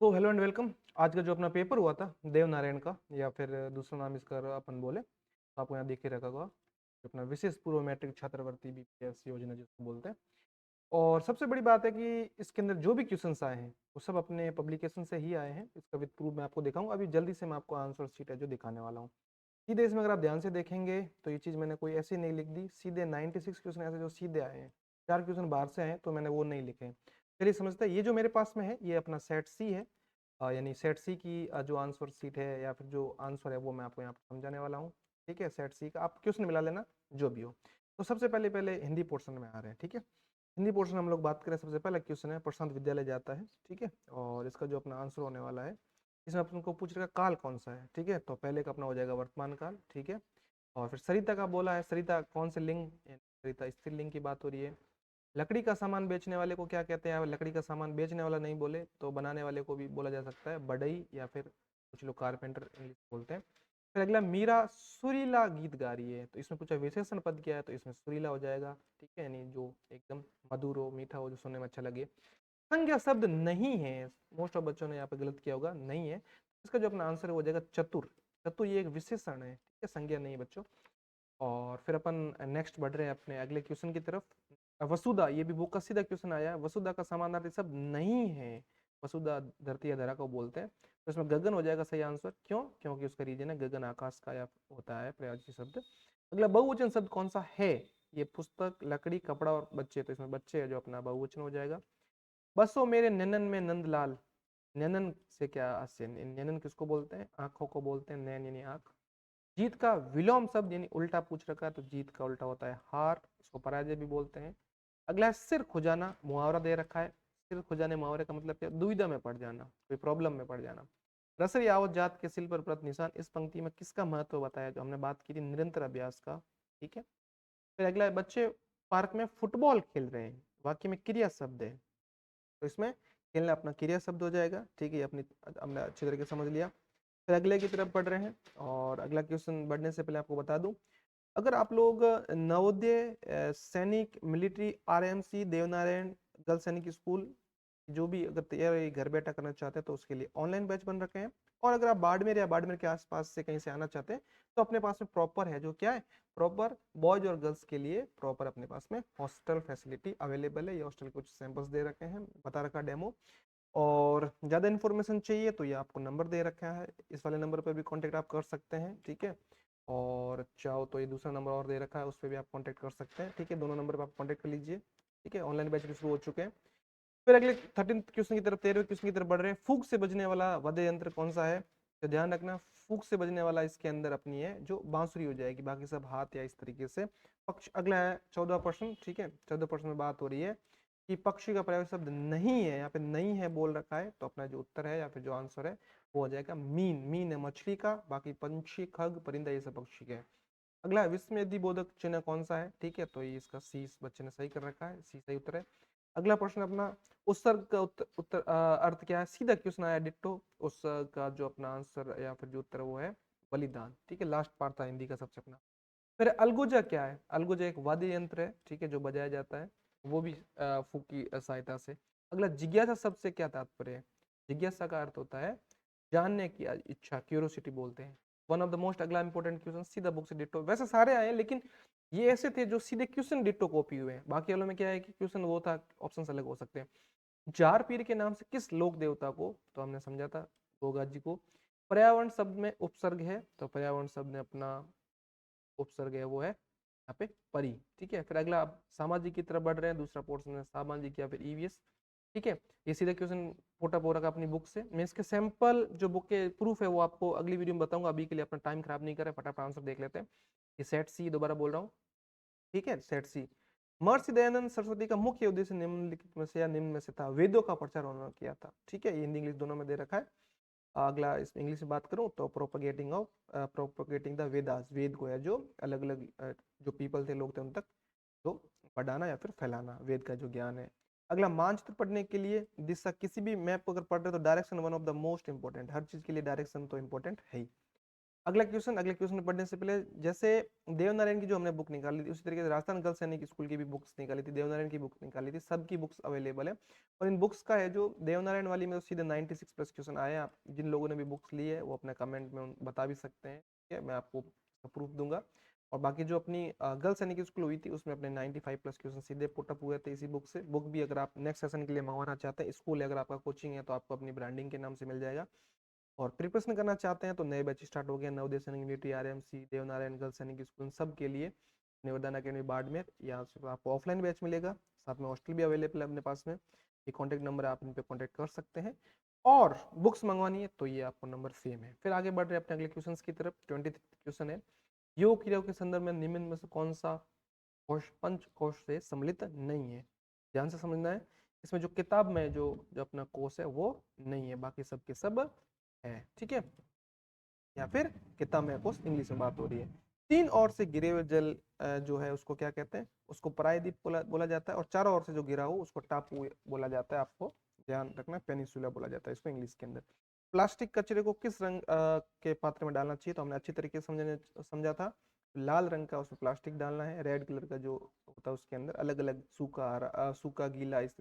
तो hello and welcome. आज का जो अपना पेपर हुआ था देव नारायण का, या फिर दूसरा नाम इसका अपन बोले तो आपको यहाँ देख के रखा होगा, जो अपना विशेष पूर्व मैट्रिक छात्रवृत्ति बीपीएस योजना जिसको बोलते हैं। और सबसे बड़ी बात है कि इसके अंदर जो भी क्वेश्चंस आए हैं वो सब अपने पब्लिकेशन से ही आए हैं। इसका विद प्रूफ मैं आपको दिखाऊंगा। अभी जल्दी से मैं आपको आंसर शीट है जो दिखाने वाला हूँ। सीधे इसमें अगर आप ध्यान से देखेंगे तो ये चीज़ मैंने कोई ऐसी नहीं लिख दी। सीधे 96 क्वेश्चन ऐसे जो सीधे आए हैं, 4 क्वेश्चन बाहर से आए हैं तो मैंने वो नहीं लिखे। चलिए समझते हैं। ये जो मेरे पास में है ये अपना सेट सी है। यानी सेट सी की जो आंसर सीट है या फिर जो आंसर है वो मैं आपको यहाँ पर समझाने वाला हूँ। ठीक है, सेट सी का आप क्वेश्चन मिला लेना जो भी हो। तो सबसे पहले पहले हिंदी पोर्शन में आ रहे हैं। ठीक है, हिंदी पोर्शन हम लोग बात करें। सबसे पहला क्वेश्चन है प्रशांत विद्यालय जाता है। ठीक है, और इसका जो अपना आंसर होने वाला है, इसमें अपन को पूछ रहा काल कौन सा है। ठीक है, तो पहले का अपना हो जाएगा वर्तमान काल। ठीक है, और फिर सरिता का बोला है। सरिता कौन से लिंग, सरिता स्त्रीलिंग की बात हो रही है। लकड़ी का सामान बेचने वाले को क्या कहते हैं। लकड़ी का सामान बेचने वाला नहीं बोले तो बनाने वाले को भी बोला जा सकता है बढ़ई, या फिर कुछ लोग कारपेंटर इंग्लिश बोलते हैं। फिर अगला, मीरा सुरीला गीत गा रही है। तो इसमें पूछा विशेषण पद क्या है, तो इसमें सुरीला हो जाएगा। ठीक है, यानी जो एकदम मधुर हो, मीठा हो, जो सुनने में अच्छा लगे। संज्ञा शब्द नहीं है। मोस्ट ऑफ बच्चों ने यहाँ पे गलत किया होगा, नहीं है। इसका जो अपना आंसर है वो हो जाएगा चतुर। चतुर ये एक विशेषण है, ठीक है, संज्ञा नहीं है बच्चों। और फिर अपन नेक्स्ट बढ़ रहे हैं अपने अगले क्वेश्चन की तरफ। वसुधा, ये भी बुक का सीधा क्वेश्चन आया है। वसुधा का समानार्थी शब्द नहीं है। वसुधा धरती या धरा को बोलते हैं। तो इसमें गगन हो जाएगा सही आंसर। क्यों? क्योंकि उसका रीजन है गगन, आकाश का या होता है प्रयोज्य शब्द। अगला, बहुवचन शब्द कौन सा है। ये पुस्तक, लकड़ी, कपड़ा और बच्चे। तो इसमें बच्चे है जो अपना बहुवचन हो जाएगा। बसो मेरे नैनन में नंदलाल। नैनन से क्या आशय, नैनन किसको बोलते हैं, आंखों को बोलते हैं, नैन यानी आंख। जीत का विलोम शब्द यानी उल्टा पूछ रखा है, तो जीत का उल्टा होता है हार, इसको पराजय भी बोलते हैं। अगला है सिर खुजाना, मुहावरा दे रखा है। सिर खुजाने मुहावरे का मतलब क्या, दुविधा में पड़ जाना, कोई प्रॉब्लम में पड़ जाना। रसरी आवत जात के सिल पर प्रत निशान, इस पंक्ति में किसका महत्व बताया, जो हमने बात की थी निरंतर अभ्यास का। ठीक है, फिर अगला है बच्चे पार्क में फुटबॉल खेल रहे हैं, वाक्य में क्रिया शब्द है। तो इसमें खेलना अपना क्रिया शब्द हो जाएगा। ठीक है, अपनी हमने अच्छी तरीके से समझ लिया। फिर अगले की तरफ बढ़ रहे हैं, और अगला क्वेश्चन बढ़ने से पहले आपको बता दूं, अगर आप लोग नवोदय सैनिक मिलिट्री आरएमसी देवनारायण गर्ल सैनिक स्कूल जो भी अगर तैयारी घर बैठा करना चाहते हैं तो उसके लिए ऑनलाइन बैच बन रखे हैं। और अगर आप बाड़मेर या बाड़मेर के आसपास से कहीं से आना चाहते हैं तो अपने पास में प्रॉपर है, जो क्या है, प्रॉपर बॉयज और गर्ल्स के लिए प्रॉपर अपने पास में हॉस्टल फैसिलिटी अवेलेबल है। ये हॉस्टल कुछ सैंपल्स दे रखे हैं, बता रखा डेमो। और ज़्यादा इन्फॉर्मेशन चाहिए तो ये आपको नंबर दे रखा है, इस वाले नंबर पर भी कांटेक्ट आप कर सकते हैं। ठीक है, और चाहो तो ये दूसरा नंबर और दे रखा है, उस पर भी आप कांटेक्ट कर सकते हैं। ठीक है, दोनों नंबर पर आप कांटेक्ट कर लीजिए। ठीक है, ऑनलाइन बैच भी शुरू हो चुके हैं। फिर अगले 13 क्वेश्चन की तरफ, 13वें क्वेश्चन की तरफ बढ़ रहे हैं। फूक से बजने वाला वाद्य यंत्र कौन सा है। तो ध्यान रखना, फूक से बजने वाला इसके अंदर अपनी है जो बांसुरी हो जाएगी, बाकी सब हाथ या इस तरीके से। पक्ष अगला है 14%। ठीक है, 14% में बात हो रही है कि पक्षी का प्रयोग शब्द नहीं है, यहाँ पे नहीं है बोल रखा है, तो अपना जो उत्तर है या फिर जो आंसर है वो हो जाएगा मीन। मीन है मछली का, बाकी पंछी, खग, परिंदा ये सब पक्षी के हैं। अगला है विस्मय बोधक चिन्ह कौन सा है। ठीक है, तो ये इसका सी इस बच्चे ने सही कर रखा है, सी सही उत्तर है। अगला प्रश्न अपना उत्सर्ग का उत्तर अर्थ क्या है। सीधा क्वेश्चन आया डिट्टो। उत्सर्ग का जो अपना आंसर या फिर जो उत्तर वो है बलिदान। ठीक है, लास्ट पार्ट था हिंदी का सबसे अपना। फिर अलगुजा क्या है। अलगुजा एक वाद्य यंत्र है, ठीक है, जो बजाया जाता है, वो भी फूक की सहायता से। अगला, जिज्ञासा शब्द से क्या तात्पर्य है। जिज्ञासा का अर्थ होता है जानने की इच्छा, क्यूरोसिटी बोलते हैं। वन ऑफ द मोस्ट अगला इंपॉर्टेंट क्वेश्चन, सीधा बुक से डिट्टो। वैसे सारे आए लेकिन ये ऐसे थे जो सीधे क्वेश्चन डिट्टो कॉपी हुए हैं। बाकी वालों में क्या है कि क्वेश्चन वो था, ऑप्शन अलग हो सकते हैं। जार पीर के नाम से किस लोक देवता को, तो हमने समझा था गोगा जी को। पर्यावरण शब्द में उपसर्ग है, तो पर्यावरण शब्द में अपना उपसर्ग है वो है यहाँ पे परी। ठीक है, फिर अगला आप सामाजिक की तरफ बढ़ रहे हैं। दूसरा पोर्शन है सामाजिक या फिर ईवीएस। ठीक है, ये सीधा क्वेश्चन पोटा पोरा का अपनी बुक से। मैं इसके सैंपल जो बुक के प्रूफ है वो आपको अगली वीडियो में बताऊंगा। अभी के लिए अपना टाइम खराब नहीं करें, फटाफट आंसर देख लेते हैं। ये सेट सी दोबारा बोल रहा हूँ। ठीक है, सेट सी। महर्षि दयानंद सरस्वती का मुख्य उद्देश्य निम्नलिखित में से या निम्न में से था, वेदों का प्रचार उन्होंने किया था। ठीक है, हिंदी इंग्लिश दोनों में दे रखा है। अगला इस इंग्लिश में बात करूं तो प्रोपगेटिंग द वेदास, वेद को है जो अलग अलग जो पीपल थे, लोग थे, उन तक तो बढ़ाना या फिर फैलाना वेद का जो ज्ञान है। अगला, मानचित्र पढ़ने के लिए दिशा, किसी भी मैप को अगर पढ़ रहे हो तो direction one of the most important, हर चीज के लिए डायरेक्शन तो इंपॉर्टेंट है ही। अगले क्वेश्चन पढ़ने से पहले, जैसे देवनारायण की जो हमने बुक निकाली थी, उसी तरीके से राजस्थान गर्ल्स सैनिक स्कूल की भी बुक्स निकाली थी, देवनारायण की बुक निकाली थी, सबकी बुक्स अवेलेबल है। और इन बुक्स का है जो देवनारायण वाली में तो सीधे 96 प्लस क्वेश्चन आए हैं। आप जिन लोगों ने भी बुक्स ली है वो अपने कमेंट में बता भी सकते हैं, ठीक है, मैं आपको प्रूफ दूंगा। और बाकी जो अपनी गर्ल्स सैनिक स्कूल हुई थी उसमें अपने 95 प्लस क्वेश्चन सीधे पुटअप हुए थे इसी बुक से। बुक भी अगर आप नेक्स्ट सेशन के लिए मंगवाना चाहते हैं, स्कूल अगर आपका कोचिंग है तो आपको अपनी ब्रांडिंग के नाम से मिल जाएगा। और प्रिपरेशन करना चाहते हैं तो नए बैच स्टार्ट हो गए, नवोदय सैनिक मिलिट्री, आरएमसी, देवनारायण गर्ल्स सैनिक स्कूल, सब के लिए निवर्धन अकेडमी बाड़मेर, यहाँ से आपको ऑफलाइन बैच मिलेगा, साथ में हॉस्टल भी अवेलेबल है अपने पास में। ये कॉन्टैक्ट नंबर है, आप इन पे कॉन्टैक्ट कर सकते हैं। और बुक्स मंगवानी है तो ये आपको नंबर सेम है। फिर आगे बढ़ रहे हैं अपने अगले क्वेश्चन की तरफ। 23 क्वेश्चन है, योग क्रियाओं के संदर्भ में निम्न में से कौन सा कोश पंच कोश से सम्मिलित नहीं है? ध्यान से समझना है, इसमें जो किताब में जो जो अपना कोश है वो नहीं है, बाकी सब के सब है, ठीक है। या फिर किताब में कोश, इंग्लिश में बात हो रही है। तीन ओर से घिरे हुए जल जो है उसको क्या कहते हैं? उसको प्रायद्वीप बोला जाता है। और चारों ओर से जो घिरा हो उसको टापू बोला जाता है। आपको ध्यान रखना, पेनिसुला बोला जाता है इसको इंग्लिश के अंदर। प्लास्टिक कचरे को किस रंग के पात्र में डालना चाहिए? तो हमने अच्छी तरीके से समझा था। लाल रंग का उसमें प्लास्टिक डालना है, रेड कलर का जो होता है उसके अंदर अलग अलग सूखा गीला इस।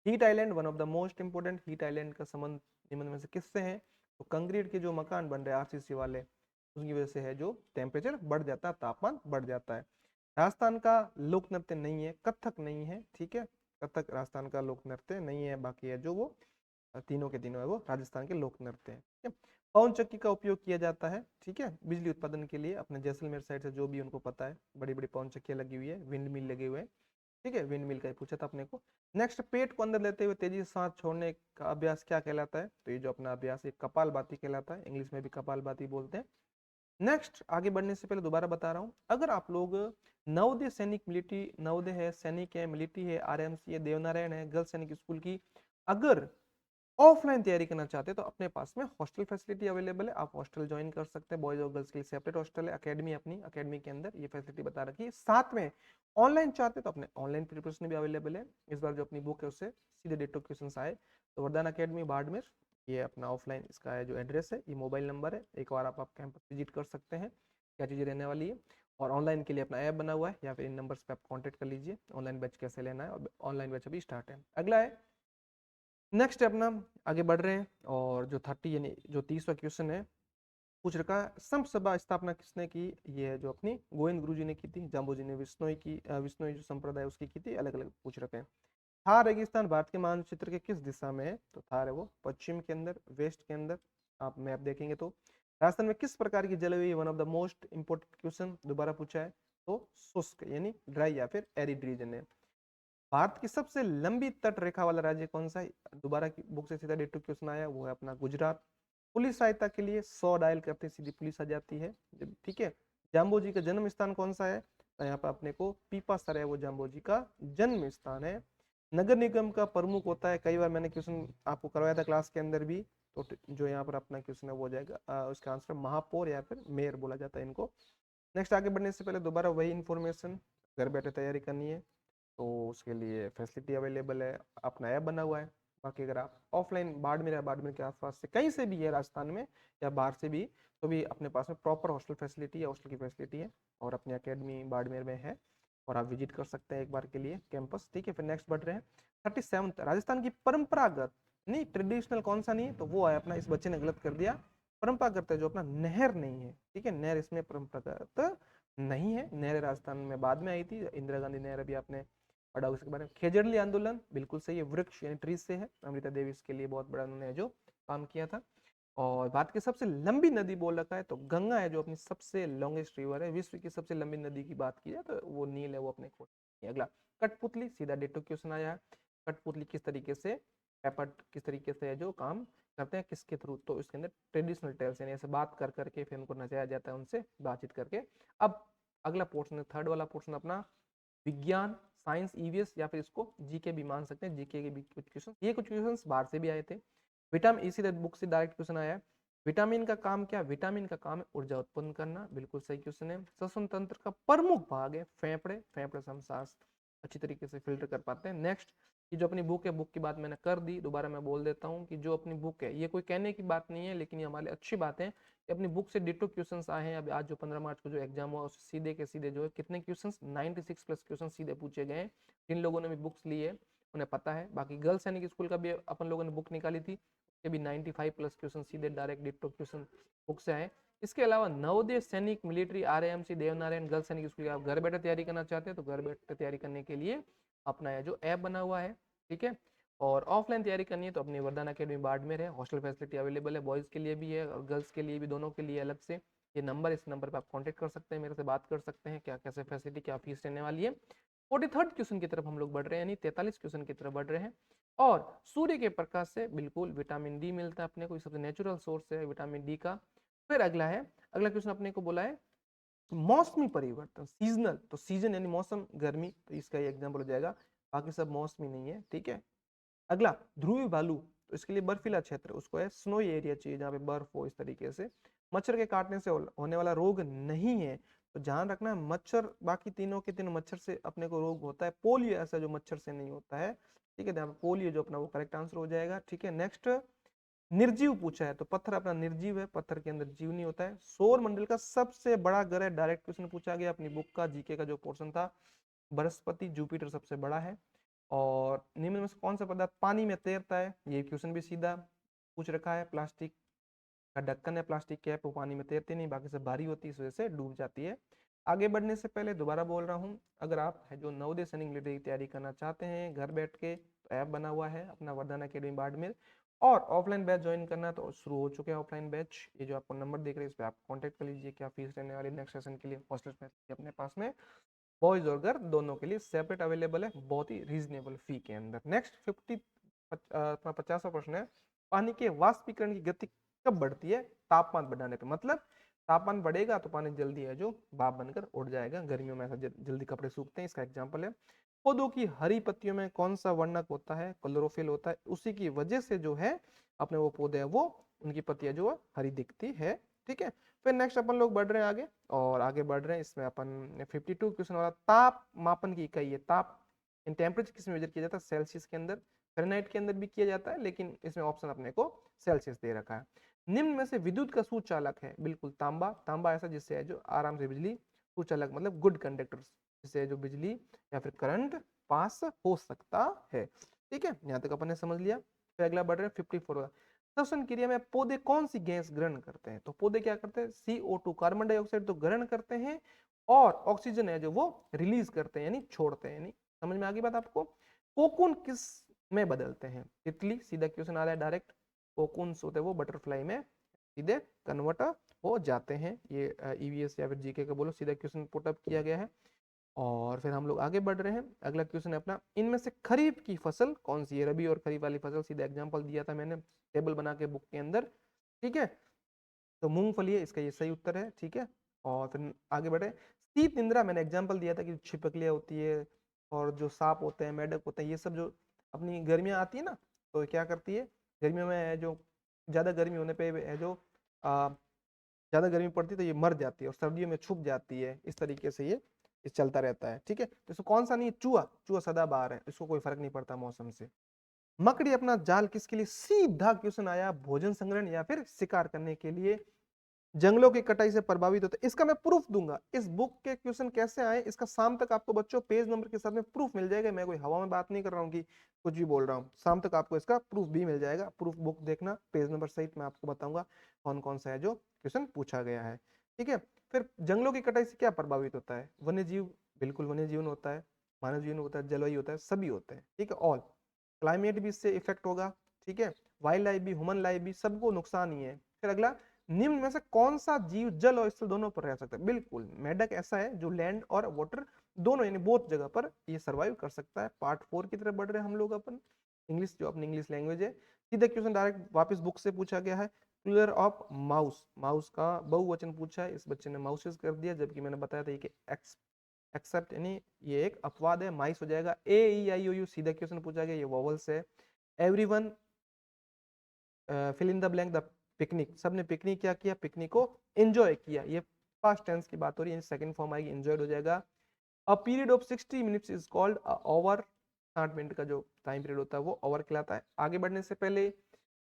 Heat island, one of the most important, heat island का संबंध निम्न में से किससे है? तो कंक्रीट के जो मकान बन रहे हैं आरसीसी वाले, उसकी वजह से है जो टेम्परेचर बढ़ जाता है, तापमान बढ़ जाता है। राजस्थान का लोक नृत्य नहीं है, कथक नहीं है, ठीक है, कथक राजस्थान का लोक नृत्य नहीं है। बाकी है जो वो तीनों के तीनों है वो राजस्थान के लोक नृत्य हैं, ठीक है। पवन चक्की का उपयोग किया जाता है, ठीक है, बिजली उत्पादन के लिए। अपने जैसलमेर साइड से जो भी उनको पता है, बड़ी बड़ी पवन चक्कियां लगी हुई है, विंड मिल लगे हुए हैं, ठीक है, विंड मिल का ही पूछा था अपने को। नेक्स्ट, पेट को अंदर लेते हुए तेजी से सांस छोड़ने का अभ्यास क्या कहलाता है? तो ये जो अपना अभ्यास है कपालभाति कहलाता है, इंग्लिश में भी कपालभाति बोलते हैं। नेक्स्ट, आगे बढ़ने से पहले दोबारा बता रहा हूं, अगर आप लोग नवोदय सैनिक मिलिट्री, नवोदय है, सैनिक है, मिलिट्री है, आरएमसी है, देवनारायण है, गर्ल्स सैनिक स्कूल की अगर ऑफलाइन तैयारी करना चाहते हैं तो अपने पास में हॉस्टल फैसिलिटी अवेलेबल है, आप हॉस्टल ज्वाइन कर सकते हैं। बॉयज और गर्ल्स के लिए सेपरेट हॉस्टल है, अकेडमी अपनी अकेडमी के अंदर ये फैसिलिटी बता रखी है। साथ में ऑनलाइन चाहते हैं तो अपने ऑनलाइन प्रिपरेशन भी अवेलेबल है। इस बार जो अपनी बुक है उससे सीधे डेट ऑफ क्वेश्चन आए तो वरदान अकेडमी बाड़मेर, ये अपना ऑफलाइन इसका है जो एड्रेस है, ये मोबाइल नंबर है, एक बार आप कैंपस विजिट कर सकते हैं, क्या चीज़ें रहने वाली है। और ऑनलाइन के लिए अपना ऐप बना हुआ है, या फिर इन नंबर्स पे आप कांटेक्ट कर लीजिए ऑनलाइन बैच कैसे लेना है। और ऑनलाइन बैच अभी स्टार्ट है। अगला है, नेक्स्ट अपना आगे बढ़ रहे हैं, और जो 30 यानी जो 30वां क्वेश्चन है, पूछ रखा है संप सभा स्थापना किसने की? ये है जो अपनी गोविंद गुरु जी ने की थी, जाम्बू जी ने विष्णोई की, विष्णोई जो संप्रदाय उसकी की थी, अलग अलग पूछ रखे हैं। थार रेगिस्तान भारत के मानचित्र के किस दिशा में है? तो थार है वो पश्चिम के अंदर, वेस्ट के अंदर। आप मैप देखेंगे तो राजस्थान में किस प्रकार की जलवायु, one of the most important question दोबारा पूछा है, तो शुष्क यानी ड्राई या फिर एरिड रीजन है। भारत की सबसे लंबी तट रेखा वाला राज्य कौन सा है? दोबारा की बुक से सीधा डेट टू क्वेश्चन आया, वो है अपना गुजरात। पुलिस सहायता के लिए 100 डायल करते सीधी पुलिस आ जाती है, ठीक है। जाम्बो जी का जन्म स्थान कौन सा है? तो यहाँ पे अपने को पीपा सर है वो जाम्बो जी का जन्म स्थान है। नगर निगम का प्रमुख होता है, कई बार मैंने क्वेश्चन आपको करवाया था क्लास के अंदर भी, तो जो यहाँ पर अपना क्वेश्चन है वो हो जाएगा उसका आंसर महापौर या फिर मेयर बोला जाता है इनको। नेक्स्ट, आगे बढ़ने से पहले दोबारा वही इन्फॉर्मेशन, घर बैठे तैयारी करनी है तो उसके लिए फैसिलिटी अवेलेबल है, अपना ऐप बना हुआ है। बाकी अगर आप ऑफलाइन बाड़मेर या बाड़मेर के आसपास से कहीं से भी है राजस्थान में या बाहर से भी, तो भी अपने पास में प्रॉपर हॉस्टल फैसिलिटी है, हॉस्टल की फैसिलिटी है, और अपनी अकेडमी बाड़मेर में है, और आप विजिट कर सकते हैं एक बार के लिए कैंपस, ठीक है। फिर नेक्स्ट बढ़ रहे हैं 37, राजस्थान की परंपरागत, नहीं ट्रेडिशनल कौन सा नहीं है? तो वो है अपना, इस बच्चे ने गलत कर दिया, परंपरागत है जो अपना नहर नहीं है, ठीक है, नहर इसमें परंपरागत नहीं है। नहर राजस्थान में बाद में आई थी, इंदिरा गांधी नहर अभी आपने पढ़ा उसके बारे में। खेजड़ली आंदोलन बिल्कुल सही है, वृक्ष यानी ट्रीज से है, अमृता देवी इसके लिए बहुत बड़ा उन्होंने जो काम किया था। और भारत की सबसे लंबी नदी बोल रखा है तो गंगा है जो अपनी सबसे लॉन्गेस्ट रिवर है। विश्व की सबसे लंबी नदी की बात की जाए तो वो नील है, वो अपने को। अगला, कठपुतली, सीधा डेटो क्वेश्चन आया है, कठपुतली किस तरीके से पेपर किस तरीके से है जो काम करते हैं किसके थ्रू? तो इसके अंदर ट्रेडिशनल टेल्स यानी ऐसे बात कर करके फिर उनको नचाया जाता है, उनसे बातचीत करके। अब अगला पोर्शन है, थर्ड वाला पोर्शन अपना विज्ञान, साइंस, ईवीएस, या फिर इसको जीके भी मान सकते हैं, जीके के भी कुछ क्वेश्चन, ये कुछ क्वेश्चन बाहर से भी आए थे। विटामिन, इसी बुक से डायरेक्ट क्वेश्चन आया है, विटामिन का काम क्या? विटामिन का काम है ऊर्जा उत्पन्न करना, बिल्कुल सही क्वेश्चन है। श्वसन तंत्र का प्रमुख भाग है फेफड़े, फेफड़े से हम सांस अच्छी तरीके से फिल्टर कर पाते हैं। नेक्स्ट, ये जो अपनी बुक है, बुक की बात मैंने कर दी, दोबारा मैं बोल देता हूँ कि जो अपनी बुक है, ये कोई कहने की बात नहीं है, लेकिन ये हमारे अच्छी बात है कि अपनी बुक से डिटो क्वेश्चंस आए हैं। अब आज जो 15 मार्च को जो एग्जाम हुआ उससे सीधे के सीधे जो है कितने क्वेश्चंस, 96 प्लस क्वेश्चन सीधे पूछे गए हैं। जिन लोगों ने भी बुक्स ली है उन्हें पता है। बाकी गर्ल्स सैनिक स्कूल का भी अपन लोगों ने बुक निकाली थी, उसके भी 95 प्लस क्वेश्चन सीधे डायरेक्ट डिटो क्वेश्चन बुक से आए। इसके अलावा नवोदय सैनिक मिलिट्री आरएएमसी देवनारायण गर्ल्स सैनिक स्कूल की आप घर बैठे तैयारी करना चाहते हैं तो घर बैठे तैयारी करने के लिए अपना ये जो ऐप बना हुआ है, ठीक है। और ऑफलाइन तैयारी करनी है तो अपनी वरदान अकेडमी बाड़मेर है, हॉस्टल फैसिलिटी अवेलेबल है, बॉयज़ के लिए भी है और गर्ल्स के लिए भी, दोनों के लिए अलग से। ये नंबर, इस नंबर पर आप कांटेक्ट कर सकते हैं, मेरे से बात कर सकते हैं, क्या कैसे फैसिलिटी, क्या फीस रहने वाली है। 43rd क्वेश्चन की तरफ हम लोग बढ़ रहे हैं, यानी 43 क्वेश्चन की तरफ बढ़ रहे हैं। और सूर्य के प्रकाश से बिल्कुल विटामिन डी मिलता है अपने को, सबसे नेचुरल सोर्स है विटामिन डी का। फिर अगला है, अगला क्वेश्चन अपने को बोला है मौसमी परिवर्तन, सीजनल, तो सीजन यानी मौसम, गर्मी, तो इसका ये एग्जाम्पल हो जाएगा, बाकी सब मौसमी नहीं है, ठीक है। अगला ध्रुवी भालू, तो इसके लिए बर्फीला क्षेत्र, उसको है स्नोई एरिया चाहिए जहाँ पे बर्फ हो, इस तरीके से। मच्छर के काटने से होने वाला रोग नहीं है, तो ध्यान रखना है मच्छर, बाकी तीनों के तीनों मच्छर से अपने को रोग होता है, पोलियो ऐसा जो मच्छर से नहीं होता है, ठीक है। पोलियो जो अपना वो करेक्ट आंसर हो जाएगा, ठीक है। नेक्स्ट, निर्जीव पूछा है, तो पत्थर अपना निर्जीव है, पत्थर के अंदर जीव नहीं होता है। सौर मंडल का सबसे बड़ा ग्रह, डायरेक्ट क्वेश्चन पूछा गया अपनी बुक का, जीके का जो पोर्शन था, बृहस्पति, जुपिटर सबसे बड़ा है। और निम्न में से कौन सा पदार्थ पानी में तैरता है, ये क्वेश्चन भी सीधा पूछ रखा है। प्लास्टिक का ढक्कन है, प्लास्टिक कैप, वो पानी में तैरती नहीं, बाकी सब भारी होती है, इस वजह से डूब जाती है। आगे बढ़ने से पहले दोबारा बोल रहा हूँ, अगर आप है जो नवोदय सैनिक मिलिट्री की तैयारी करना चाहते हैं घर बैठ के, तो ऐप बना हुआ है अपना वरदान अकेडमी बाड़मेर। और ऑफलाइन बैच ज्वाइन करना तो शुरू हो चुके हैं ऑफलाइन बैच, ये जो आपको नंबर देख रहे हैं इस पर आप कांटेक्ट कर लीजिए। क्या फीस रहने वाली नेक्स्ट सेशन के लिए, हॉस्टल फैसिलिटी अपने पास में बॉयज और गर्ल दोनों के लिए सेपरेट अवेलेबल है, बहुत ही रीजनेबल फी के अंदर। नेक्स्ट 50वां प्रश्न है, पानी के वाष्पीकरण की गति कब बढ़ती है, तापमान बढ़ाने पे, मतलब तापमान बढ़ेगा तो पानी जल्दी है जो भाप बनकर उड़ जाएगा, गर्मियों में ऐसा जल्दी कपड़े सूखते हैं, इसका एग्जांपल है। पौधों की हरी पत्तियों में कौन सा वर्णक होता है, क्लोरोफिल होता है, उसी की वजह से जो है अपने वो पौधे हैं वो, उनकी पत्तियां जो है हरी दिखती है, ठीक है। फिर नेक्स्ट अपन लोग बढ़ रहे हैं आगे, और आगे बढ़ रहे हैं इसमें अपन 52 क्वेश्चन वाला, ताप मापन की इकाई है, ताप इन टेम्परेचर किस में मेजर किया जाता है, सेल्सियस के अंदर, फ़ारेनहाइट के अंदर भी किया जाता है, लेकिन इसमें ऑप्शन अपने को सेल्सियस दे रखा है। निम्न में से विद्युत का सुचालक है, बिल्कुल तांबा, तांबा ऐसा जिससे है जो आराम से बिजली, सुचालक मतलब गुड कंडक्टर, जिससे जो बिजली या फिर करंट पास हो सकता है, ठीक है। यहाँ तक अपन ने समझ लिया। फिर अगला बढ़ रहे हैं 54 वाला, श्वसन क्रिया में पौधे कौन सी गैस ग्रहण करते हैं, तो पौधे क्या करते हैं, CO2 कार्बन डाइऑक्साइड तो ग्रहण करते हैं, और ऑक्सीजन है जो वो रिलीज करते हैं यानी छोड़ते हैं, यानी समझ में आ गई बात आपको। कोकून किस में बदलते हैं, तितली, सीधा क्वेश्चन आ रहा है डायरेक्ट, कोकून होते हैं वो बटरफ्लाई में सीधे कन्वर्ट हो जाते हैं, ये EVS या फिर जीके का बोलो, सीधा क्वेश्चन पुटअप किया गया है। और फिर हम लोग आगे बढ़ रहे हैं, अगला क्वेश्चन है अपना, इनमें से खरीफ की फसल कौन सी है, रबी और खरीफ वाली फसल, सीधा एग्जांपल दिया था मैंने टेबल बना के बुक के अंदर, ठीक है। तो मूंगफली है, इसका ये सही उत्तर है, ठीक है। और फिर आगे बढ़े, शीत निंद्रा मैंने एग्जांपल दिया था कि छिपकलियां होती है और जो सांप होते हैं, मेढक होते हैं, ये सब जो अपनी गर्मियां आती है ना, तो क्या करती है, गर्मियों में जो ज्यादा गर्मी होने पे है जो ज्यादा गर्मी पड़ती है तो ये मर जाती है, और सर्दियों में छुप जाती है, इस तरीके से ये चलता रहता है, ठीक है। तो इसको कौन सा नहीं है, चूहा, चूहा सदाबहार है, इसको कोई फर्क नहीं पड़ता मौसम से। मकड़ी अपना जाल किसके लिए, सीधा क्वेश्चन आया, भोजन संग्रहण या फिर शिकार करने के लिए, जंगलों की कटाई से प्रभावित होता है, इसका मैं प्रूफ दूंगा, इस बुक के क्वेश्चन कैसे आए इसका शाम तक आपको बच्चों पेज नंबर के साथ में प्रूफ मिल जाएगा, मैं कोई हवा में बात नहीं कर रहा हूँ कि कुछ भी बोल रहा हूँ, शाम तक आपको इसका प्रूफ भी मिल जाएगा, प्रूफ बुक देखना पेज नंबर सहित मैं आपको बताऊंगा कौन कौन सा है जो क्वेश्चन पूछा गया है, ठीक है। फिर जंगलों की कटाई से क्या प्रभावित होता है, वन्य जीव, बिल्कुल वन्य जीवन होता है, मानव जीवन होता है, जलवायु होता है, सभी होते हैं, ठीक है। ऑल क्लाइमेट भी इससे इफेक्ट होगा, ठीक है, वाइल्ड लाइफ भी, ह्यूमन लाइफ भी, सबको नुकसान ही है। फिर अगला, निम्न में से कौन सा जीव जल और स्थल दोनों पर रह सकता है, बिल्कुल मेढक ऐसा है जो लैंड और वाटर दोनों यानी बोथ जगह पर ये सर्वाइव कर सकता है। पार्ट 4 की तरफ बढ़ रहे हैं हम लोग अपन, इंग्लिश जो अपनी इंग्लिश लैंग्वेज है, सीधा क्वेश्चन डायरेक्ट वापस बुक से पूछा गया है, प्लूरल ऑफ माउस, माउस का बहुवचन पूछा है, इस बच्चे ने माउसेस कर दिया, जबकि मैंने बताया था कि एक्सेप्ट यानी ये एक अपवाद है, माइस हो जाएगा। AEIOU सीधा क्वेश्चन पूछा गया, ये वॉवल्स है। Everyone fill in the blank, the picnic, सबने पिकनिक क्या किया, पिकनिक को एंजॉय किया, ये पास्ट टेंस की बात हो रही है, सेकंड फॉर्म आएगी एंजॉयड हो जाएगा। A period of 60 minutes is called a hour, 60 minute का जो टाइम पीरियड होता है वो ओवर कहलाता है। आगे बढ़ने से पहले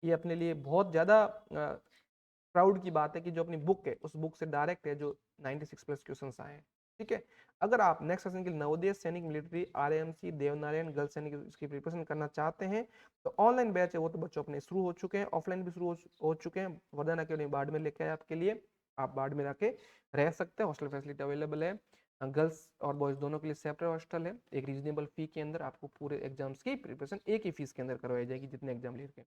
ये अपने लिए बहुत ज़्यादा प्राउड की बात है कि जो अपनी बुक है उस बुक से डायरेक्ट है जो 96 प्लस क्वेश्चंस आए हैं। ठीक है, अगर आप नेक्स्ट सेशन के लिए नवोदय सैनिक मिलिट्री आरएमसी देवनारायण गर्ल्स सैनिक इसकी प्रिपरेशन करना चाहते हैं तो ऑनलाइन बैच है वो तो बच्चों अपने शुरू हो चुके हैं, ऑफलाइन भी शुरू हो चुके हैं। वरदान अकेडमी बाड़मेर लेके आए आपके लिए, आप बाड़मेर आके रह सकते हैं, हॉस्टल फैसिलिटी अवेलेबल है। गर्ल्स और बॉयज दोनों के लिए सेपरेट हॉस्टल है। एक रीजनेबल फी के अंदर आपको पूरे एग्जाम्स की प्रिपरेशन एक ही फीस के अंदर करवाई जाएगी जितने एग्जाम लेके।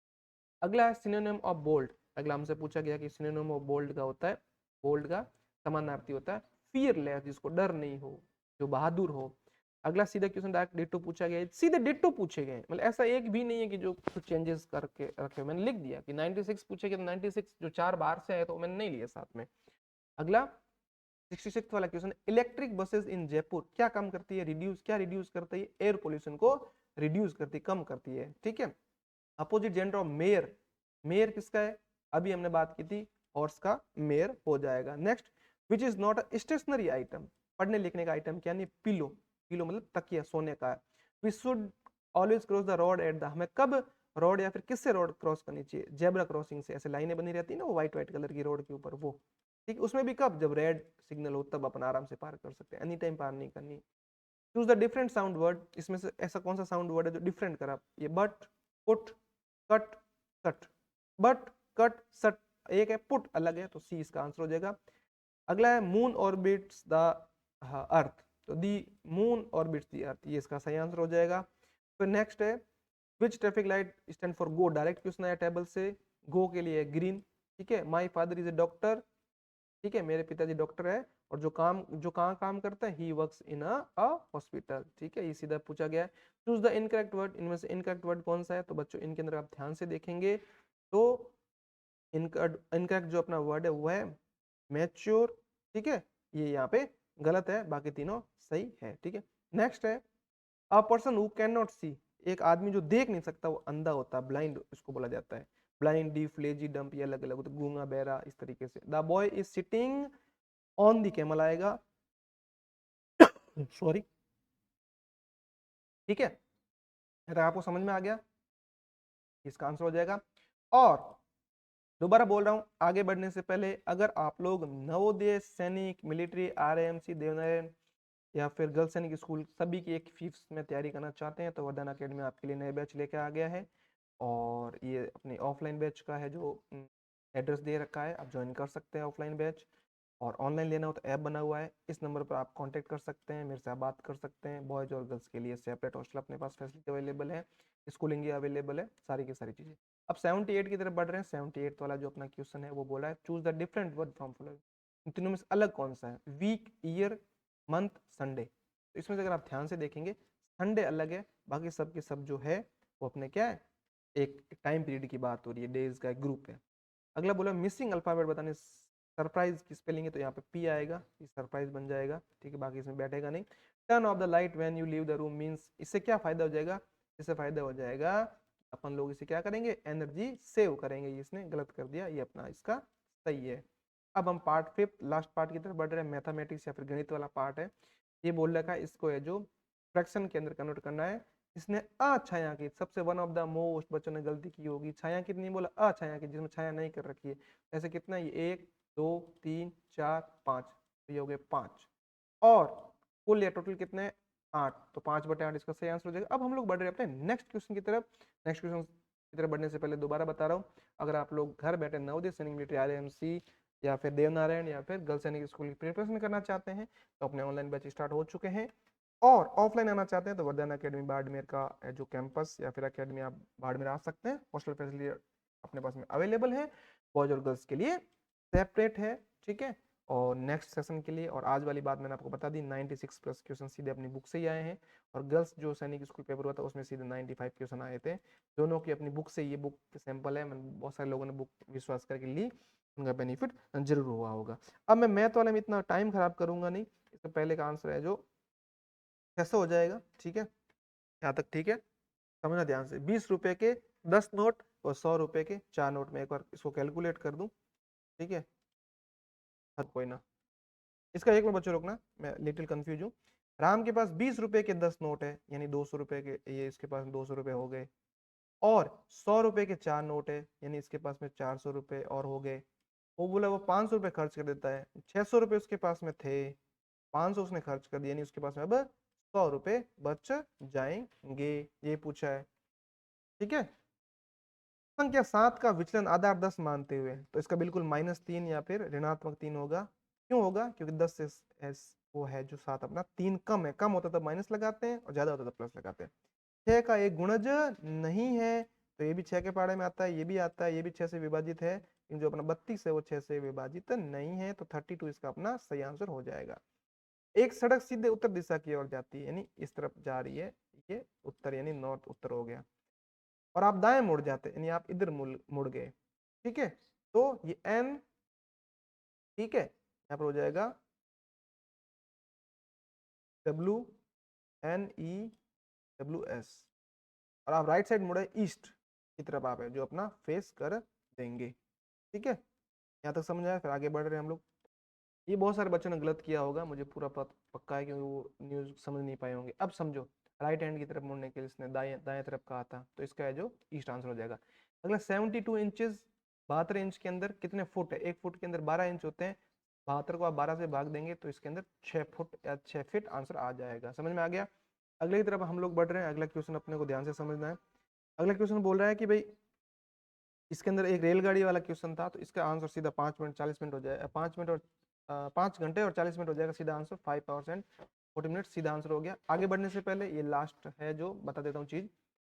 अगला है सिनोनिम ऑफ बोल्ड। अगला हमसे पूछा गया कि सिनोनिम ऑफ बोल्ड का होता है, बोल्ड का समानार्थी होता है फियरलेस, जिसको डर नहीं हो, जो बहादुर हो। अगला सीधा क्वेश्चन डायरेक्ट डिट्टो पूछा गया है, सीधे डिट्टो पूछे गए, मतलब ऐसा एक भी नहीं है कि जो कुछ चेंजेस करके रखे। मैंने लिख दिया कि 96 पूछे गए तो 96 जो 4 बार से आए तो मैंने नहीं लिया साथ में। अगला 66 वाला क्वेश्चन, इलेक्ट्रिक बसेस इन जयपुर क्या काम करती है, रिड्यूस, क्या रिड्यूस करती है, एयर पोल्यूशन को रिड्यूस करती है, कम करती है। ठीक है, opposite gender of mayor, mayor किसका है, अभी हमने बात की थी, हॉर्स का मेयर हो जाएगा। Next, which is not a stationery item, पढ़ने लिखने का आइटम क्या नहीं, पिलो, पिलो मतलब तकिया सोने का है। We should always cross the road at the, हमें कब रोड या फिर किससे रोड क्रॉस करनी चाहिए, जेब्रा क्रॉसिंग से, ऐसे लाइनें बनी रहती है ना वो व्हाइट व्हाइट कलर की रोड के ऊपर, वो ठीक, उसमें भी कब, जब रेड सिग्नल हो तब अपन आराम से पार कर सकते हैं, एनी टाइम पार नहीं करनी। Choose the different sound word, इसमें से ऐसा कौन सा साउंड वर्ड है जो डिफरेंट करा, ये बट, पुट, कट, सट, बट, कट, सट एक है, पुट अलग है, तो सी इसका आंसर हो जाएगा। अगला है मून ऑर्बिट्स द अर्थ, तो the moon orbits the earth, ये इसका सही आंसर हो जाएगा। फिर नेक्स्ट है which traffic light stand for go, direct question आया टेबल से, गो के लिए ग्रीन। ठीक है, my father is a doctor, ठीक है, मेरे पिताजी डॉक्टर है, और जो कहाँ काम करता है, he works in a hospital. ठीक है, ये सीधा पूछा गया है। चूज द इनकरेक्ट वर्ड, इनमें से इनकरेक्ट वर्ड कौन सा है, तो बच्चों इनके अंदर आप ध्यान से देखेंगे तो इनकरेक्ट जो अपना वर्ड है वो है मैच्योर। ठीक है, ये यहाँ पे गलत है, बाकी तीनों सही है। ठीक है, नेक्स्ट है a person who can not see, एक आदमी जो देख नहीं सकता वो अंधा होता है, ब्लाइंड इसको बोला जाता है। ब्लाइंड, डीफ, लेजी, डम्प, ये अलग अलग होता है, गूंगा, बहरा, इस तरीके से। The boy is sitting on the camel आएगा, सॉरी। ठीक है, अगर आपको समझ में आ गया इसका आंसर हो जाएगा। और दोबारा बोल रहा हूं, आगे बढ़ने से पहले अगर आप लोग नवोदय सैनिक मिलिट्री आरएएमसी देवनारायण या फिर गर्ल्स सैनिक स्कूल सभी की एक फीस में तैयारी करना चाहते हैं तो वरदान अकेडमी आपके लिए नए बैच लेके आ गया है। और ये अपनी ऑफलाइन बैच का है जो एड्रेस दे रखा है, आप ज्वाइन कर सकते हैं ऑफलाइन बैच। और ऑनलाइन लेना हो तो ऐप बना हुआ है, इस नंबर पर आप कांटेक्ट कर सकते हैं, मेरे से आप बात कर सकते हैं। बॉयज और गर्ल्स के लिए सेपरेट हॉस्टल अपने पास फैसिलिटी अवेलेबल है, स्कूलिंग अवेलेबल है, सारी की सारी चीज़ें। अब 78 की तरफ बढ़ रहे हैं। 78 वाला जो अपना क्वेश्चन है वो बोला है choose the different word from following, इन तीनों में से अलग कौन सा है, वीक, ईयर, मंथ, संडे। तो इसमें से अगर आप ध्यान से देखेंगे संडे अलग है, बाकी सब के सब जो है वो अपने क्या है, एक टाइम पीरियड की बात हो रही है, डेज का एक ग्रुप है। अगला बोला मिसिंग अल्फाबेट बताने, सरप्राइज की स्पेलिंग है तो यहाँ पे पी आएगा, ये सरप्राइज बन जाएगा। ठीक है, बाकी इसमें बैठेगा नहीं। Turn off the light when you leave the room means, इससे क्या फायदा हो जाएगा, इससे फायदा हो जाएगा अपन लोग इसे क्या करेंगे, एनर्जी सेव करेंगे। ये इसने गलत कर दिया, ये अपना इसका सही है। अब हम पार्ट फिफ्थ लास्ट पार्ट की तरफ बढ़ रहे हैं, मैथमेटिक्स या फिर गणित वाला पार्ट है। ये बोल रखा है इसको है जो फ्रैक्शन के अंदर कन्वर्ट करना है। इसने अछायांकित, सबसे वन ऑफ द मोस्ट बच्चों ने गलती की होगी, छायांकित नहीं बोला, अछायांकित जिसमें छाया नहीं कर रखी है। ऐसे कितना, ये 1 2 3 4 5, तो ये हो गए 5। और कुल या टोटल कितने, 8, तो 5/8 इसका सही आंसर हो जाएगा। अब हम लोग बढ़ रहे हैं अपने नेक्स्ट क्वेश्चन की तरफ। नेक्स्ट क्वेश्चन की तरफ बढ़ने से पहले दोबारा बता रहा हूँ, अगर आप लोग घर बैठे नवोदय सैनिक मिलिट्री आरएएमसी या फिर देवनारायण या फिर गर्ल्स सैनिक स्कूल की प्रिपरेशन करना चाहते हैं तो अपने ऑनलाइन बैच स्टार्ट हो चुके हैं। और ऑफलाइन आना चाहते हैं तो वरदान अकेडमी बाड़मेर का जो कैंपस या फिर अकेडमी आप बाड़मेर आ सकते हैं, हॉस्टल फैसिलिटी अपने पास में अवेलेबल है, बॉयज और गर्ल्स के लिए सेपरेट है। ठीक है, और नेक्स्ट सेशन के लिए, और आज वाली बात मैंने आपको बता दी, 96 प्लस क्वेश्चन सीधे अपनी बुक से ही आए हैं। और गर्ल्स जो सैनिक स्कूल पेपर हुआ था उसमें सीधे 95 क्वेश्चन आए थे, दोनों की अपनी बुक से। ये बुक सैंपल है, बहुत सारे लोगों ने बुक विश्वास करके ली, उनका बेनिफिट जरूर हुआ होगा। अब मैं मैथ वाले में इतना टाइम खराब करूंगा नहीं, इससे पहले का आंसर है जो कैसे हो जाएगा। ठीक है, यहाँ तक ठीक है, समझना ध्यान से। 20 रुपए के 10 नोट और 100 रुपए के 4 नोट में एक बार इसको कैलकुलेट कर दूं। ठीक है, हर कोई ना, इसका एक मिनट बच्चों रुकना, मैं लिटिल कंफ्यूज हूँ। राम के पास 20 रुपए के 10 नोट है, यानी 200 रुपए के, ये इसके पास 200 रुपए हो गए, और 100 रुपए के 4 नोट है, यानी इसके पास में 400 रुपए और हो गए। वो बोला वो 500 रुपए खर्च कर देता है, 600 रुपए उसके पास में थे, 500 उसने खर्च कर दिया, यानी उसके पास में अब 100 रुपए बच जाएंगे, ये पूछा है। ठीक है। संख्या 7 का विचलन आधार 10 मानते हुए, तो इसका बिल्कुल -3 या फिर ऋणात्मक 3 होगा। क्यों होगा? क्योंकि 10 से वो है जो 7 अपना 3 कम है, कम होता तो माइनस लगाते हैं और ज्यादा होता तो प्लस लगाते हैं। 6 का एक गुणज नहीं है, तो ये भी 6 के पाड़े में आता है, ये भी आता है, ये भी 6 से विभाजित है, लेकिन जो अपना 32 है वो 6 से विभाजित नहीं है, तो 32 इसका अपना सही आंसर हो जाएगा। एक सड़क सीधे उत्तर दिशा की ओर जाती है, यानी इस तरफ जा रही है, ये उत्तर यानी नॉर्थ उत्तर हो गया, और आप दाएं मुड़ जाते यानी आप इधर मुड़ गए। ठीक है, तो ये एन, ठीक है, यहाँ पर हो जाएगा WNEWS, और आप राइट साइड मुड़े ईस्ट की तरफ आप है जो अपना फेस कर देंगे। ठीक है, यहाँ तक समझ आया? फिर आगे बढ़ रहे हैं हम लोग। ये बहुत सारे बच्चों ने गलत किया होगा, मुझे पूरा पक्का है, क्योंकि वो न्यूज समझ नहीं पाए होंगे। अब समझो, राइट हैंड की तरफ मुड़ने के लिए इसने दाएं दाएं तरफ कहा था, तो इसका है जो ईस्ट आंसर हो जाएगा। अगला 72 इंचेस, 72 इंच के अंदर कितने फुट है? एक फुट के अंदर 12 इंच होते हैं, 72 को आप 12 से भाग देंगे तो इसके अंदर 6 फुट या 6 फीट आंसर आ जाएगा। समझ में आ गया? अगले की तरफ हम लोग बढ़ रहे हैं। अगला क्वेश्चन अपने को ध्यान से समझना है। अगला क्वेश्चन बोल रहा है कि भाई इसके अंदर एक रेलगाड़ी वाला क्वेश्चन था, तो इसका आंसर सीधा 5 मिनट 40 मिनट हो जाएगा, 5 मिनट और 5 घंटे और 40 मिनट हो जाएगा सीधा आंसर, 5 आवर्स एंड 40 मिनट सीधा आंसर हो गया। आगे बढ़ने से पहले ये लास्ट है जो बता देता हूँ चीज।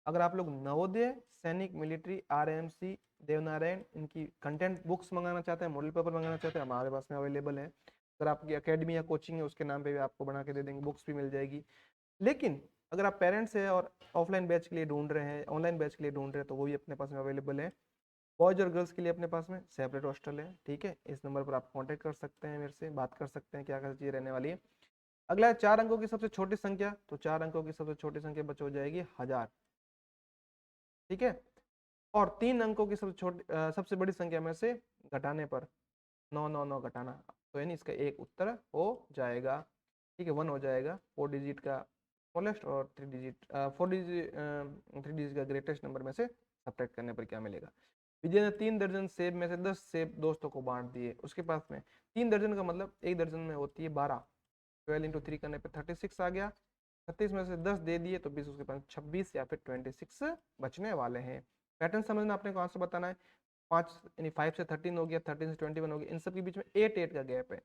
अगर आप लोग नवोदय, सैनिक, मिलिट्री, RMC, देवनारायण इनकी कंटेंट बुक्स मंगाना चाहते हैं, मॉडल पेपर मंगाना चाहते हैं, हमारे पास में अवेलेबल है। अगर आपकी अकेडमी या कोचिंग है उसके नाम पे भी आपको बना के दे देंगे, बुक्स भी मिल जाएगी। लेकिन अगर आप पेरेंट्स हैं और ऑफलाइन बैच के लिए ढूंढ रहे हैं, ऑनलाइन बैच के लिए ढूंढ रहे हैं, तो वो भी अपने पास में अवेलेबल है। बॉयज और गर्ल्स के लिए अपने पास में सेपरेट हॉस्टल है। ठीक है, इस नंबर पर आप कांटेक्ट कर सकते हैं, मेरे से बात कर सकते हैं क्या क्या चीज़ रहने वाली है। अगला है 4 अंकों की सबसे छोटी संख्या, तो 4 अंकों की सबसे छोटी संख्या बच हो जाएगी 1000। ठीक है, और 3 अंकों की सबसे छोटी सबसे बड़ी संख्या में से घटाने पर 999 घटाना, तो यानी इसका एक उत्तर हो जाएगा। ठीक है, 1 हो जाएगा, 4 डिजिट का स्मॉलेस्ट और 3 डिजिट 4 डिजिट 3 डिजिट का ग्रेटेस्ट नंबर में से सब्ट्रैक्ट करने पर क्या मिलेगा। विजय ने 3 दर्जन सेब में से 10 सेब दोस्तों को बांट दिए। उसके पास में 3 दर्जन का मतलब एक दर्जन में होती है 12, 12 इंटू 3 करने पर 36 आ गया। 36 में से 10 दे दिए तो 20, उसके पास 26 या फिर 26 बचने वाले हैं। पैटर्न समझना, अपने को आंसर बताना है। 5 यानी 5 से 13 हो गया, 13 से 21 हो गया, इन सब के बीच में 8 का गैप है।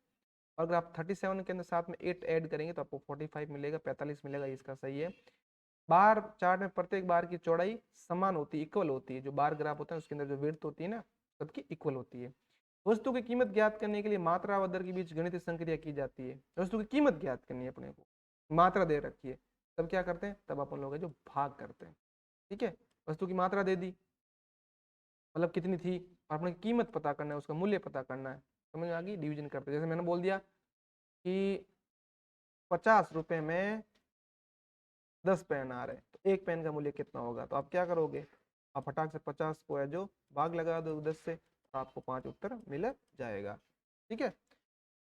और अगर आप 37 के अंदर साथ में 8 ऐड करेंगे तो आपको 45 मिलेगा, 45 मिलेगा, इसका सही है। बार चार्ट में प्रत्येक बार की चौड़ाई समान होती है, इक्वल होती है। जो बार ग्राफ होता है उसके अंदर जो विड्थ होती है ना, सबकी इक्वल होती है। वस्तु की कीमत ज्ञात करने के लिए मात्रा व दर के बीच गणितीय संक्रिया की जाती है। वस्तु की कीमत ज्ञात करनी है अपने को, मात्रा दे रखी है, तब क्या करते हैं, तब अपन लोग जो भाग करते हैं। ठीक है, वस्तु की मात्रा दे दी मतलब कितनी थी, और अपने कीमत पता करना है, उसका मूल्य पता करना है। समझ में आ गई? डिवीजन करते हैं। जैसे मैंने बोल दिया कि 50 रुपए में 10 पेन आ रहे हैं, तो एक पेन का मूल्य कितना होगा, तो आप क्या करोगे, आप फटाक से 50 को है जो भाग लगा दो 10 से, तो आपको 5 उत्तर मिल जाएगा। ठीक है,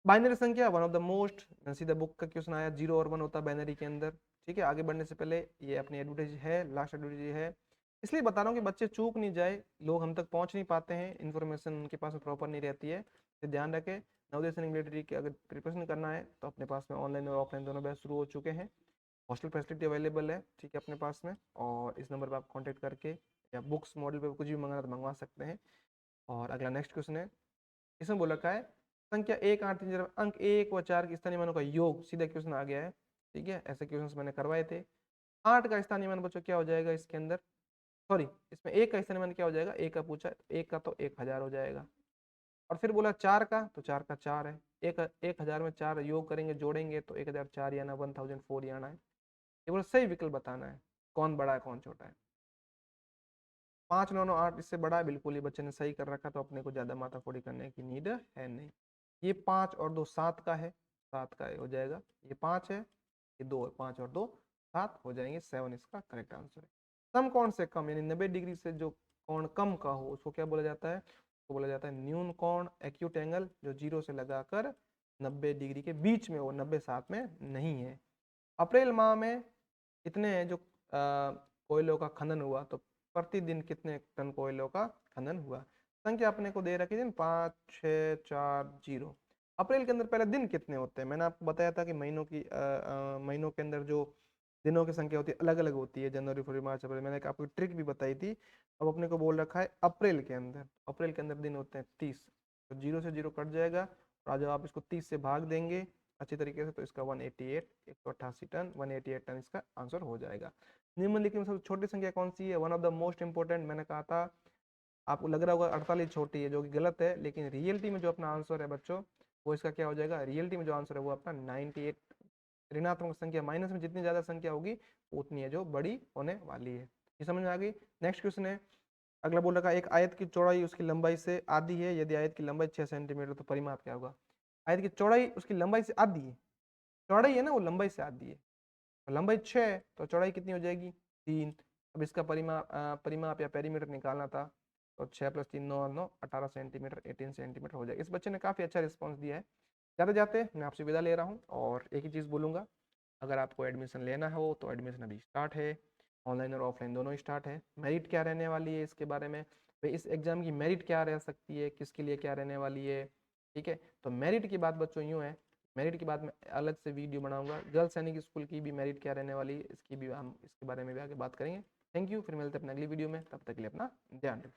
बाइनरी संख्या वन ऑफ द मोस्ट, सीधा बुक का क्वेश्चन आया, 0 और 1 होता है बाइनरी के अंदर। ठीक है, आगे बढ़ने से पहले ये अपनी एडवर्टाइज है, लास्ट एडवर्टाइज है, इसलिए बता रहा हूँ कि बच्चे चूक नहीं जाए, लोग हम तक पहुंच नहीं पाते हैं, इन्फॉर्मेशन उनके पास में प्रॉपर नहीं रहती है, तो ध्यान रखें। नवोदय सैनिक मिलिट्री की अगर प्रिपरेशन करना है तो अपने पास में ऑनलाइन और ऑफलाइन दोनों बैच शुरू हो चुके हैं, हॉस्टल फैसिलिटी अवेलेबल है। ठीक है, अपने पास में, और इस नंबर पर आप कॉन्टैक्ट करके या बुक्स मॉडल पे कुछ भी मंगाना तो मंगवा सकते हैं। और अगला नेक्स्ट क्वेश्चन है, इसमें बोल रखा है संख्या 1, 8, 3, अंक 1 व 4 के स्थानीय मानों का योग, सीधा क्वेश्चन आ गया है। ठीक है, ऐसे क्वेश्चन मैंने करवाए थे। 8 का स्थानीय मान बच्चों क्या हो जाएगा इसके अंदर, सॉरी इसमें 1 का स्थानीय मान क्या हो जाएगा, 1 का पूछा, 1 का तो 1000 हो जाएगा। और फिर बोला 4 का, तो 4 का 4 है, 1000 में 4 योग करेंगे जोड़ेंगे तो 1004 आना, 1004 आना है। ये बोला सही विकल्प बताना है, कौन बड़ा है कौन छोटा है। 5, 9, 9, 8 इससे बड़ा है, बिल्कुल ही बच्चे ने सही कर रखा, तो अपने को ज्यादा माथाफोड़ी करने की नीड है नहीं। ये 5 और 2 7 का है, 7 का हो जाएगा। ये 5 है, ये 2 है, 5 और 2 7 हो जाएंगे, 7 इसका करेक्ट आंसर है। सम कोण से कम यानी 90 डिग्री से जो कोण कम का हो उसको क्या बोला जाता है, उसको बोला जाता है न्यून कोण, एक्यूट एंगल, जो 0 से लगाकर 90 डिग्री के बीच में हो, 90 साथ में नहीं है। अप्रैल माह में कितने जो कोयलों का खनन हुआ, तो प्रतिदिन कितने टन कोयलों का खनन हुआ। संख्या अपने को दे रखी थी 5640। अप्रैल के अंदर पहले दिन कितने होते हैं, मैंने आपको बताया था कि महीनों के अंदर जो दिनों की संख्या होती है अलग अलग होती है, जनवरी फरवरी मार्च अप्रैल। मैंने आपको ट्रिक भी बताई थी। अब अपने को बोल रखा है अप्रैल के अंदर दिन होते हैं 30। तो 0 से 0 कट जाएगा, और जब आप इसको 30 से भाग देंगे अच्छी तरीके से, तो इसका 188 188 टन 188 टन इसका आंसर हो जाएगा। निम्नलिखित में सबसे छोटी संख्या कौन सी है, one of the most important. मैंने कहा था आपको लग रहा होगा 48 छोटी है, जो कि गलत है, लेकिन रियलिटी में जो अपना आंसर है बच्चों, वो इसका क्या हो जाएगा, रियलिटी में जो आंसर है वो अपना 98। ऋणात्मक संख्या माइनस में जितनी ज्यादा संख्या होगी उतनी है जो बड़ी होने वाली है। ये समझ में आ गई। नेक्स्ट क्वेश्चन है, अगला बोल रखा है एक आयत की चौड़ाई उसकी लंबाई से आधी है, यदि आयत की लंबाई 6 सेंटीमीटर तो परिमाप क्या होगा। आयत की चौड़ाई उसकी लंबाई से आधी है, चौड़ाई है ना वो लंबाई से आधी है, लंबाई 6 तो चौड़ाई कितनी हो जाएगी 3। अब इसका परिमाप या पेरीमीटर निकालना था, तो 6 + 3 9 9 18 सेंटीमीटर 18 सेंटीमीटर हो जाएगा। इस बच्चे ने काफी अच्छा रिस्पॉन्स दिया है। जाते जाते मैं आपसे विदा ले रहा हूँ, और एक ही चीज बोलूंगा, अगर आपको एडमिशन लेना हो तो एडमिशन अभी स्टार्ट है, ऑनलाइन और ऑफलाइन दोनों स्टार्ट है। मेरिट क्या रहने वाली है इसके बारे में, भाई इस एग्जाम की मेरिट क्या रह सकती है, किसके लिए क्या रहने वाली है, ठीक है। तो मेरिट की बात बच्चों यूँ है, मेरिट की बात मैं अलग से वीडियो बनाऊंगा, गर्ल्स सैनिक स्कूल की भी मेरिट क्या रहने वाली है इसकी भी हम इसके बारे में भी आगे बात करेंगे। थैंक यू, फिर मिलते हैं अपने अगली वीडियो में, तब तक के लिए अपना ध्यान रखें।